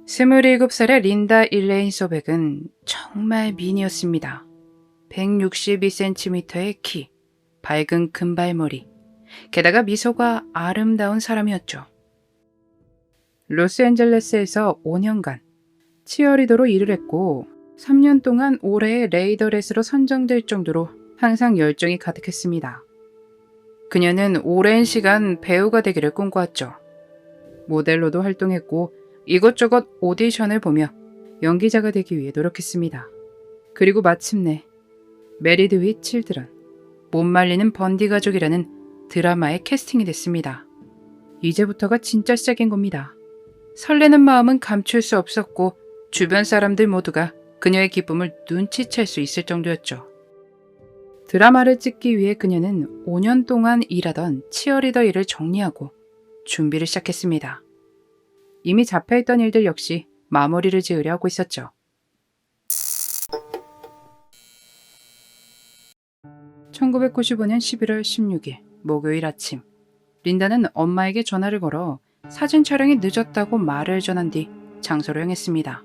27살의 린다 일레인 소백은 정말 미인이었습니다. 162cm의 키, 밝은 금발머리, 게다가 미소가 아름다운 사람이었죠. 로스앤젤레스에서 5년간 치어리더로 일을 했고 3년 동안 올해의 레이더렛으로 선정될 정도로 항상 열정이 가득했습니다. 그녀는 오랜 시간 배우가 되기를 꿈꿔왔죠. 모델로도 활동했고 이것저것 오디션을 보며 연기자가 되기 위해 노력했습니다. 그리고 마침내 메리드 윗 칠드런, 못 말리는 번디 가족이라는 드라마에 캐스팅이 됐습니다. 이제부터가 진짜 시작인 겁니다. 설레는 마음은 감출 수 없었고 주변 사람들 모두가 그녀의 기쁨을 눈치챌 수 있을 정도였죠. 드라마를 찍기 위해 그녀는 5년 동안 일하던 치어리더 일을 정리하고 준비를 시작했습니다. 이미 잡혀있던 일들 역시 마무리를 지으려 하고 있었죠. 1995년 11월 16일 목요일 아침, 린다는 엄마에게 전화를 걸어 사진 촬영이 늦었다고 말을 전한 뒤 장소로 향했습니다.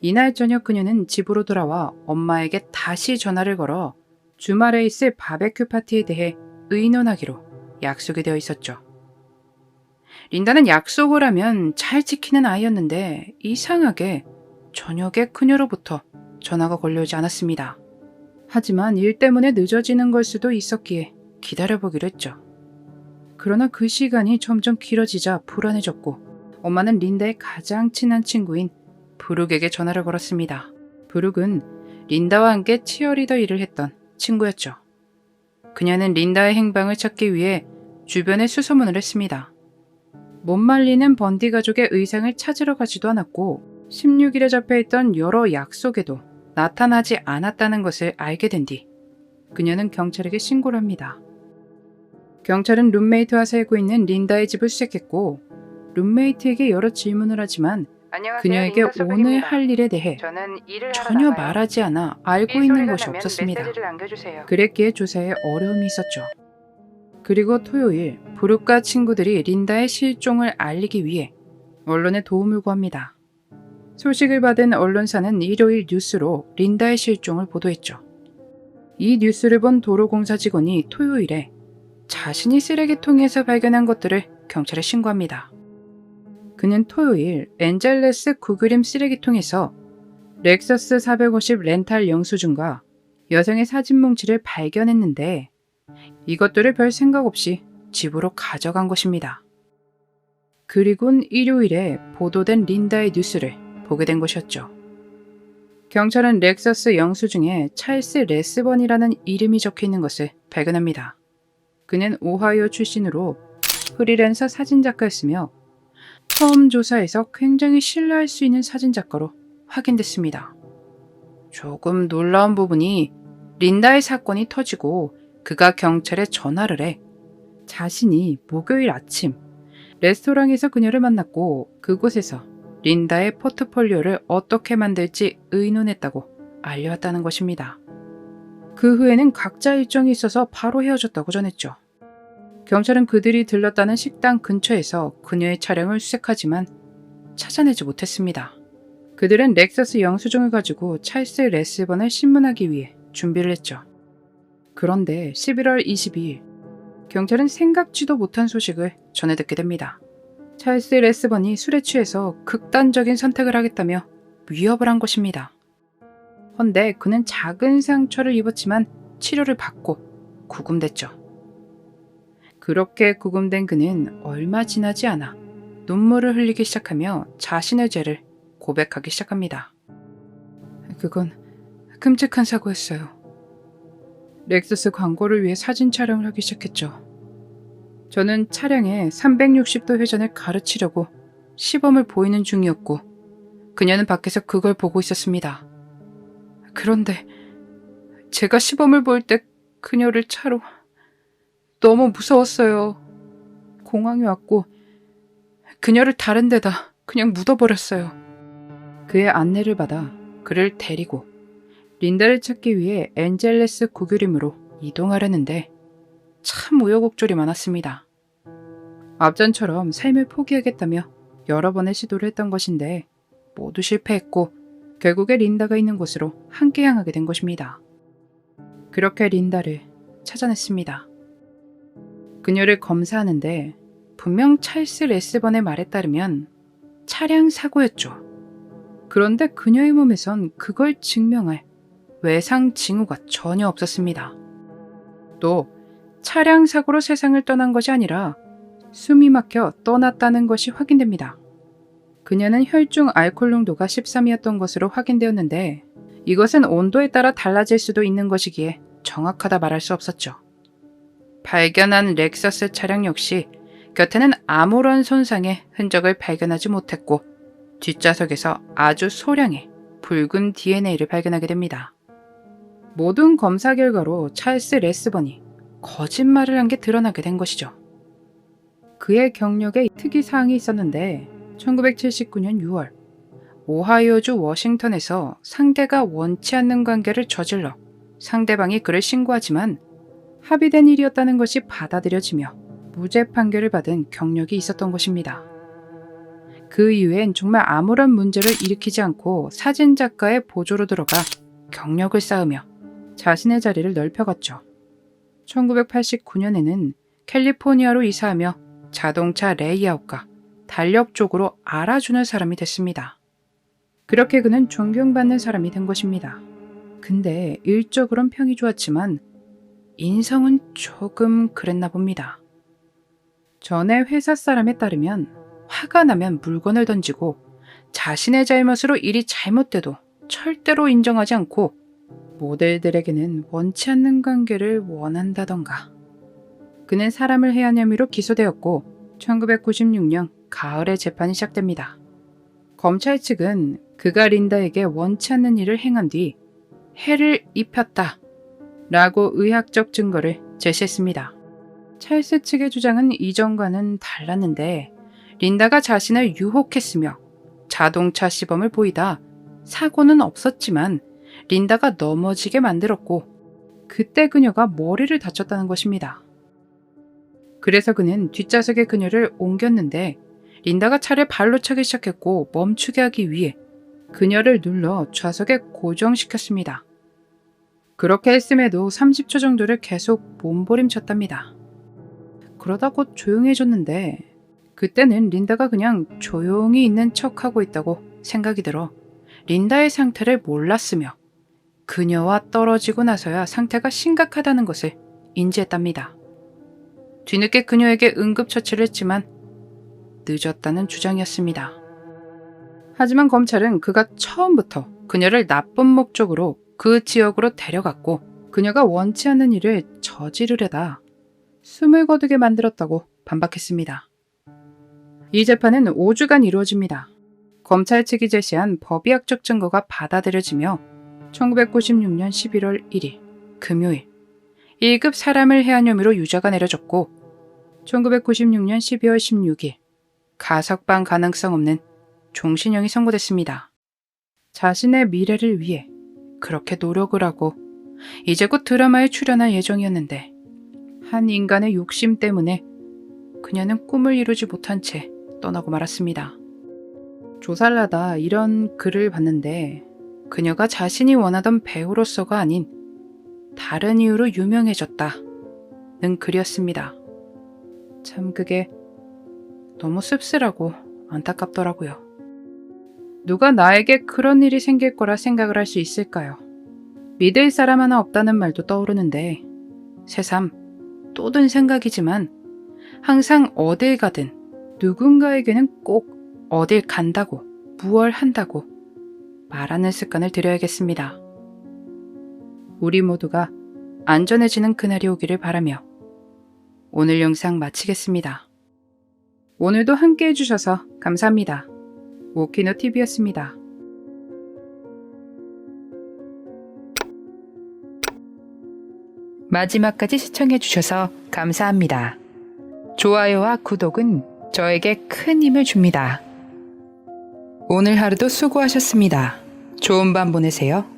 이날 저녁 그녀는 집으로 돌아와 엄마에게 다시 전화를 걸어 주말에 있을 바베큐 파티에 대해 의논하기로 약속이 되어 있었죠. 린다는 약속을 하면 잘 지키는 아이였는데 이상하게 저녁에 그녀로부터 전화가 걸려오지 않았습니다. 하지만 일 때문에 늦어지는 걸 수도 있었기에 기다려보기로 했죠. 그러나 그 시간이 점점 길어지자 불안해졌고 엄마는 린다의 가장 친한 친구인 브룩에게 전화를 걸었습니다. 브룩은 린다와 함께 치어리더 일을 했던 친구였죠. 그녀는 린다의 행방을 찾기 위해 주변에 수소문을 했습니다. 못 말리는 번디 가족의 의상을 찾으러 가지도 않았고 16일에 잡혀있던 여러 약속에도 나타나지 않았다는 것을 알게 된 뒤 그녀는 경찰에게 신고를 합니다. 경찰은 룸메이트와 살고 있는 린다의 집을 수색했고 룸메이트에게 여러 질문을 하지만 그녀에게 오늘 할 일에 대해 전혀 말하지 않아 알고 있는 것이 없었습니다. 그랬기에 조사에 어려움이 있었죠. 그리고 토요일 브룩과 친구들이 린다의 실종을 알리기 위해 언론에 도움을 구합니다. 소식을 받은 언론사는 일요일 뉴스로 린다의 실종을 보도했죠. 이 뉴스를 본 도로공사 직원이 토요일에 자신이 쓰레기통에서 발견한 것들을 경찰에 신고합니다. 그는 토요일 엔젤레스 구그림 쓰레기통에서 렉서스 450 렌탈 영수증과 여성의 사진 뭉치를 발견했는데 이것들을 별 생각 없이 집으로 가져간 것입니다. 그리곤 일요일에 보도된 린다의 뉴스를 보게 된 것이었죠. 경찰은 렉서스 영수증에 찰스 레스번이라는 이름이 적혀있는 것을 발견합니다. 그는 오하이오 출신으로 프리랜서 사진작가였으며 처음 조사에서 굉장히 신뢰할 수 있는 사진작가로 확인됐습니다. 조금 놀라운 부분이 린다의 사건이 터지고 그가 경찰에 전화를 해 자신이 목요일 아침 레스토랑에서 그녀를 만났고 그곳에서 린다의 포트폴리오를 어떻게 만들지 의논했다고 알려왔다는 것입니다. 그 후에는 각자 일정이 있어서 바로 헤어졌다고 전했죠. 경찰은 그들이 들렀다는 식당 근처에서 그녀의 차량을 수색하지만 찾아내지 못했습니다. 그들은 렉서스 영수증을 가지고 찰스 레스번을 신문하기 위해 준비를 했죠. 그런데 11월 22일 경찰은 생각지도 못한 소식을 전해 듣게 됩니다. 찰스 레스번이 술에 취해서 극단적인 선택을 하겠다며 위협을 한 것입니다. 헌데 그는 작은 상처를 입었지만 치료를 받고 구금됐죠. 그렇게 구금된 그는 얼마 지나지 않아 눈물을 흘리기 시작하며 자신의 죄를 고백하기 시작합니다. 그건 끔찍한 사고였어요. 렉서스 광고를 위해 사진 촬영을 하기 시작했죠. 저는 차량의 360도 회전을 가르치려고 시범을 보이는 중이었고 그녀는 밖에서 그걸 보고 있었습니다. 그런데 제가 시범을 볼 때 그녀를 차로 너무 무서웠어요. 공황이 왔고 그녀를 다른 데다 그냥 묻어버렸어요. 그의 안내를 받아 그를 데리고 린다를 찾기 위해 엔젤레스 구규림으로 이동하려는데 참 우여곡절이 많았습니다. 앞전처럼 삶을 포기하겠다며 여러 번의 시도를 했던 것인데 모두 실패했고 결국에 린다가 있는 곳으로 함께 향하게 된 것입니다. 그렇게 린다를 찾아냈습니다. 그녀를 검사하는데 분명 찰스 레스번의 말에 따르면 차량 사고였죠. 그런데 그녀의 몸에선 그걸 증명할 외상 징후가 전혀 없었습니다. 또 차량 사고로 세상을 떠난 것이 아니라 숨이 막혀 떠났다는 것이 확인됩니다. 그녀는 혈중 알코올 농도가 13이었던 것으로 확인되었는데 이것은 온도에 따라 달라질 수도 있는 것이기에 정확하다 말할 수 없었죠. 발견한 렉서스 차량 역시 곁에는 아무런 손상의 흔적을 발견하지 못했고 뒷좌석에서 아주 소량의 붉은 DNA를 발견하게 됩니다. 모든 검사 결과로 찰스 레스번이 거짓말을 한 게 드러나게 된 것이죠. 그의 경력에 특이사항이 있었는데 1979년 6월 오하이오주 워싱턴에서 상대가 원치 않는 관계를 저질러 상대방이 그를 신고하지만 합의된 일이었다는 것이 받아들여지며 무죄 판결을 받은 경력이 있었던 것입니다. 그 이후엔 정말 아무런 문제를 일으키지 않고 사진작가의 보조로 들어가 경력을 쌓으며 자신의 자리를 넓혀갔죠. 1989년에는 캘리포니아로 이사하며 자동차 레이아웃과 달력 쪽으로 알아주는 사람이 됐습니다. 그렇게 그는 존경받는 사람이 된 것입니다. 근데 일적으론 평이 좋았지만 인성은 조금 그랬나 봅니다. 전에 회사 사람에 따르면 화가 나면 물건을 던지고 자신의 잘못으로 일이 잘못돼도 절대로 인정하지 않고 모델들에게는 원치 않는 관계를 원한다던가. 그는 사람을 해한 혐의로 기소되었고 1996년 가을에 재판이 시작됩니다. 검찰 측은 그가 린다에게 원치 않는 일을 행한 뒤 해를 입혔다 라고 의학적 증거를 제시했습니다. 찰스 측의 주장은 이전과는 달랐는데 린다가 자신을 유혹했으며 자동차 시범을 보이다 사고는 없었지만 린다가 넘어지게 만들었고 그때 그녀가 머리를 다쳤다는 것입니다. 그래서 그는 뒷좌석에 그녀를 옮겼는데 린다가 차를 발로 차기 시작했고 멈추게 하기 위해 그녀를 눌러 좌석에 고정시켰습니다. 그렇게 했음에도 30초 정도를 계속 몸부림쳤답니다. 그러다 곧 조용해졌는데 그때는 린다가 그냥 조용히 있는 척하고 있다고 생각이 들어 린다의 상태를 몰랐으며 그녀와 떨어지고 나서야 상태가 심각하다는 것을 인지했답니다. 뒤늦게 그녀에게 응급처치를 했지만 늦었다는 주장이었습니다. 하지만 검찰은 그가 처음부터 그녀를 나쁜 목적으로 그 지역으로 데려갔고 그녀가 원치 않는 일을 저지르려다 숨을 거두게 만들었다고 반박했습니다. 이 재판은 5주간 이루어집니다. 검찰 측이 제시한 법의학적 증거가 받아들여지며 1996년 11월 1일 금요일 1급 사람을 해한 혐의로 유죄가 내려졌고 1996년 12월 16일 가석방 가능성 없는 종신형이 선고됐습니다. 자신의 미래를 위해 그렇게 노력을 하고 이제 곧 드라마에 출연할 예정이었는데 한 인간의 욕심 때문에 그녀는 꿈을 이루지 못한 채 떠나고 말았습니다. 조사를 하다 이런 글을 봤는데 그녀가 자신이 원하던 배우로서가 아닌 다른 이유로 유명해졌다는 글이었습니다. 참 그게 너무 씁쓸하고 안타깝더라고요. 누가 나에게 그런 일이 생길 거라 생각을 할 수 있을까요? 믿을 사람 하나 없다는 말도 떠오르는데 새삼 또 든 생각이지만 항상 어딜 가든 누군가에게는 꼭 어딜 간다고 무얼 한다고 말하는 습관을 들여야겠습니다. 우리 모두가 안전해지는 그날이 오기를 바라며 오늘 영상 마치겠습니다. 오늘도 함께 해주셔서 감사합니다. 오키노TV였습니다. 마지막까지 시청해주셔서 감사합니다. 좋아요와 구독은 저에게 큰 힘을 줍니다. 오늘 하루도 수고하셨습니다. 좋은 밤 보내세요.